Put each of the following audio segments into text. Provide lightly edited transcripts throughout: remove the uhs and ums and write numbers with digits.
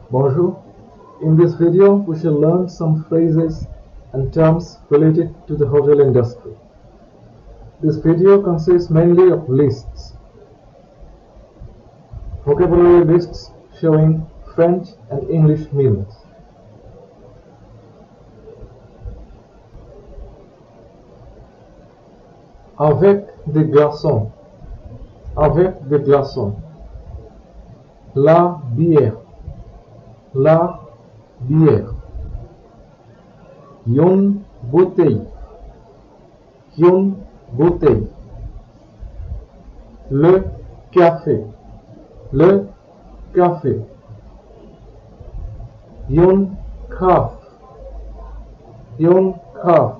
Bonjour. In this video, we shall learn some phrases and terms related to the hotel industry. This video consists mainly of lists, vocabulary lists showing French and English meanings. Avec des glaçons. Avec des glaçons. La bière. La bière. Une bouteille. Une bouteille. Le café. Le café. Une carafe. Une carafe.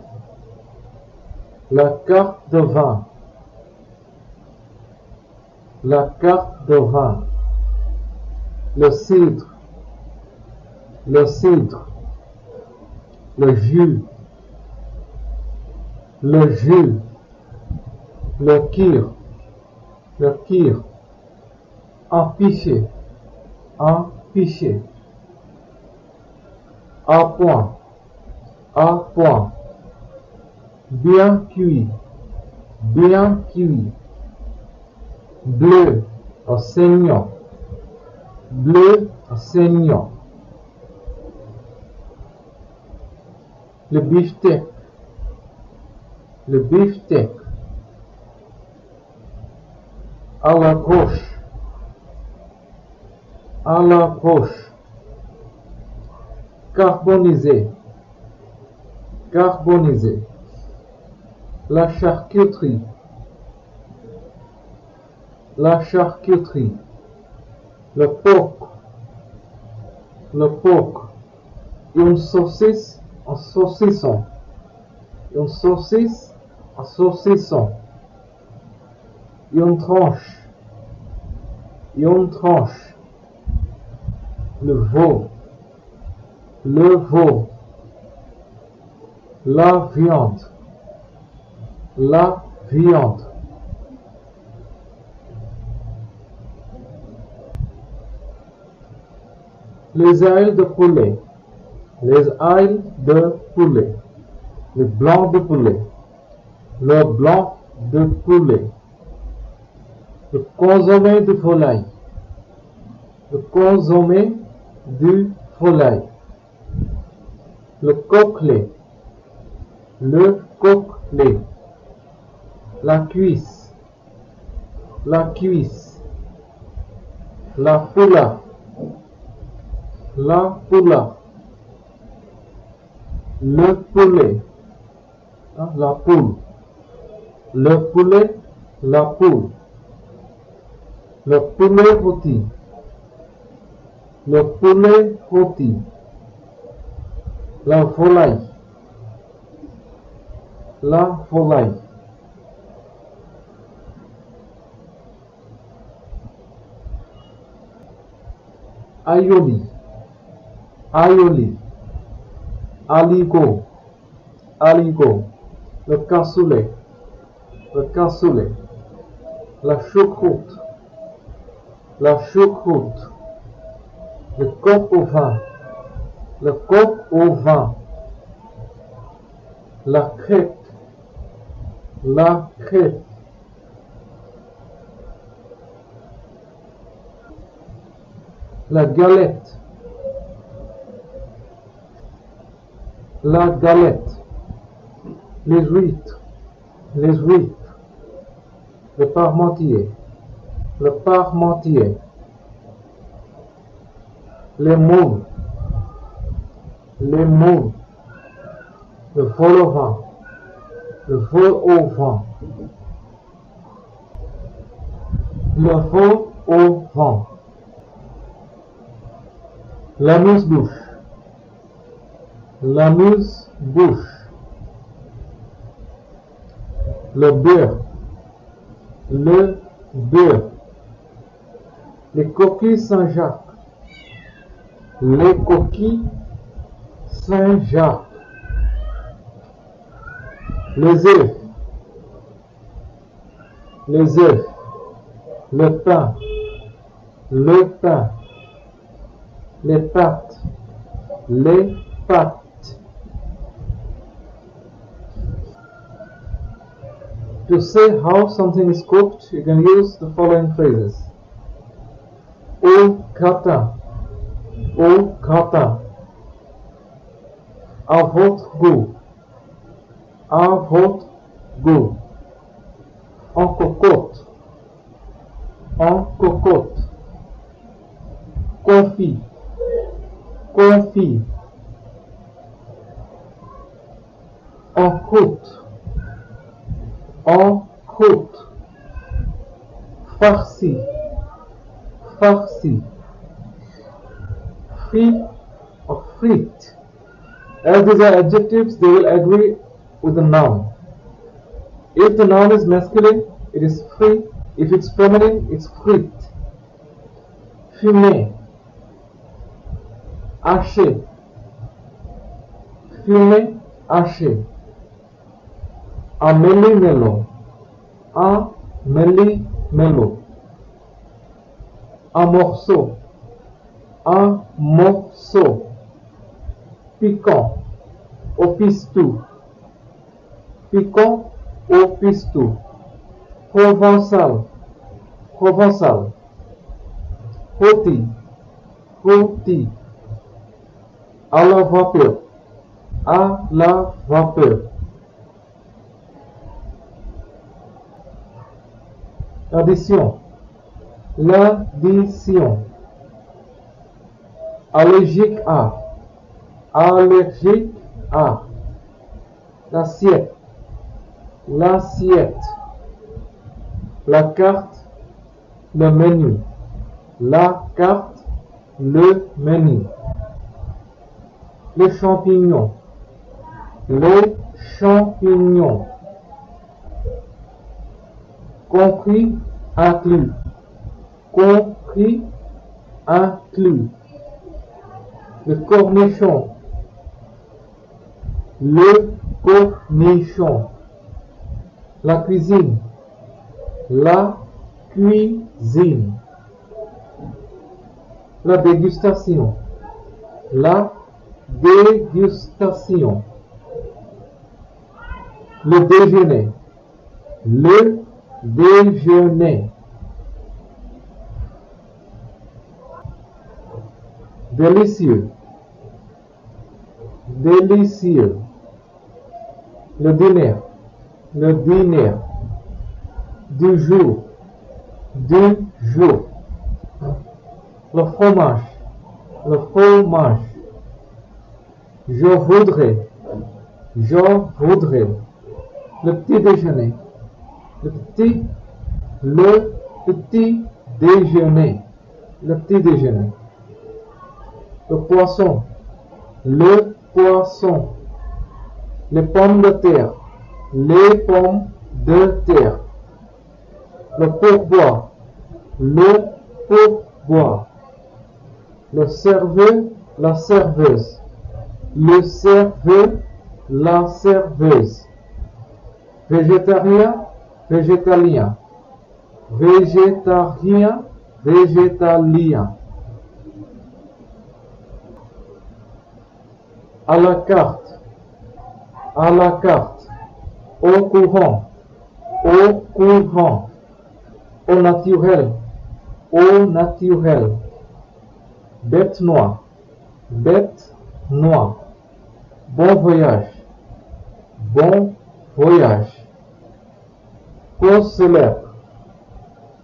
La carte de vin. La carte de vin. Le cidre. Le cidre. Le jus. Le jus. Le kir. Le kir. Un pichet. Un pichet. À point. À point. Bien cuit. Bien cuit. Bleu. Saignant. Bleu. Saignant. Le beefsteak. Le beefsteak. À la gauche. À la gauche. Carbonisé. Carbonisé. La charcuterie. La charcuterie. Le porc. Le porc. Une saucisse, un saucisson. Une saucisse, un saucisson. Une tranche. Une tranche. Le veau. Le veau. La viande. La viande. Les ailes de poulet. Les ailes de poulet. Le blanc de poulet. Le blanc de poulet. Le consommé de volaille. Le consommé de volaille. Le coquelet. Le coquelet. La cuisse. La cuisse. La poula. La poula. Le poulet. La poule. Le poulet. La poule. Le poulet rôti. Le poulet rôti. La volaille. La volaille. Aioli. Aioli. Aligot. Aligot. Le cassoulet. Le cassoulet. La choucroute. La choucroute. Le coq au vin. Le coq au vin. La crêpe. La crêpe. La galette. La galette. Les huîtres. Les huîtres. Le parmentier. Le parmentier. Les moules. Les moules. Le vol au vent. Le vol au vent. Le vol au vent. L'amuse-bouche. L'amuse-bouche. Le beurre. Le beurre. Les coquilles Saint-Jacques. Les coquilles Saint-Jacques. Les œufs. Les œufs. Le pain. Le pain. les pattes, les pattes. To say how something is cooked, you can use the following phrases. Au gratin, au gratin. À votre goût, à votre goût. En cocotte, en cocotte. Confit, confit. En croûte, en croûte. Farci, farci. Frit or frites. As these are adjectives, they will agree with the noun. If the noun is masculine, it is frit. If it's feminine, it's frit. Fumer, haché. Fumer, haché. Un méli-mélo, un méli-mélo. Un morceau, un morceau. Piquant, au pistou. Piquant, au pistou. Provençal, provençal. Rôti, rôti. À la vapeur, à la vapeur. Addition, l'addition. Allergique à, allergique à. L'assiette, l'assiette. La carte, le menu. La carte, le menu. Les champignons, les champignons. Compris, inclus. Compris, inclus. Le cornichon, le cornichon. La cuisine, la cuisine. La dégustation, la dégustation. Le déjeuner, le déjeuner. Délicieux, délicieux. Le dîner, le dîner. Du jour, du jour. Le fromage, le fromage. Je voudrais, je voudrais. Le petit déjeuner, le petit déjeuner, le petit déjeuner. Le poisson, le poisson. Les pommes de terre, les pommes de terre. Le pourboire, le pourboire. Le serveur, la serveuse. Le serveur, la serveuse. Végétarien, végétalien. Végétarien, végétalien. À la carte, à la carte. Au courant, au courant. Au naturel, au naturel. Bête noire, bête noire. Bon voyage, bon voyage. Cause célèbre,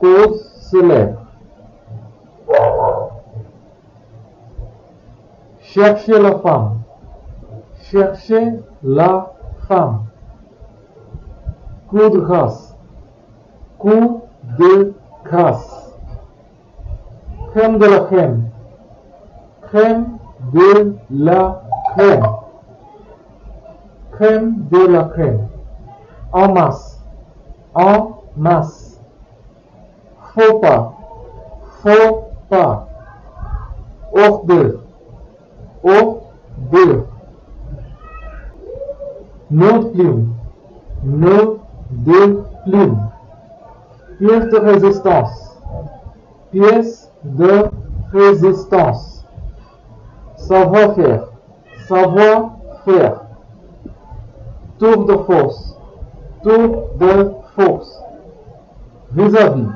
cause célèbre. Cherchez la femme, cherchez la femme. Coup de grâce, coup de grâce. Crème de la crème, crème de la crème. Crème de la crème. En masse, en masse. Faux pas, faux pas. Hors d'œuvre, hors d'œuvre. Nom de plume, nom de plume. Pièce de résistance, pièce de résistance. savoir-faire, savoir-faire. Tour de force, tour de force. Vis-à-vis,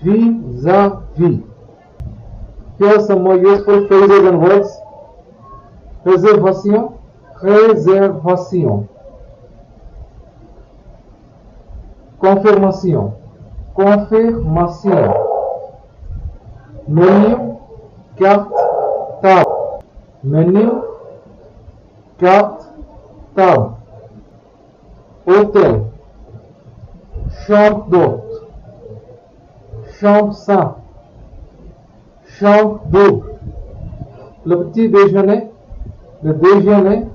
vis-à-vis. Here are some more useful phrases and words. Réservation, réservation. Confirmation, confirmation. Menu, carte, table. Menu, carte, table. Hôtel, chambre d'hôte, chambre simple, chambre double. Le petit déjeuner, le déjeuner,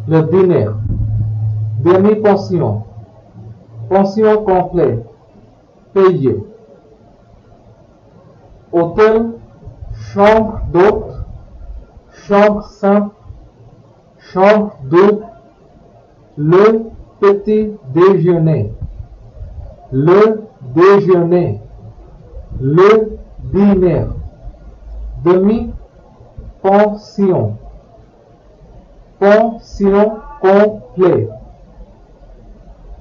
le dîner. Demi-pension, pension complète, payé. Hôtel, chambre d'hôte, chambre simple, chambre double, le petit déjeuner, le déjeuner, le dîner, demi-pension, pension complète,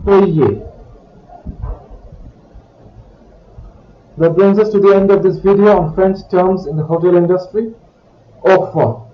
payé. That brings us to the end of this video on French terms in the hotel industry. Au revoir.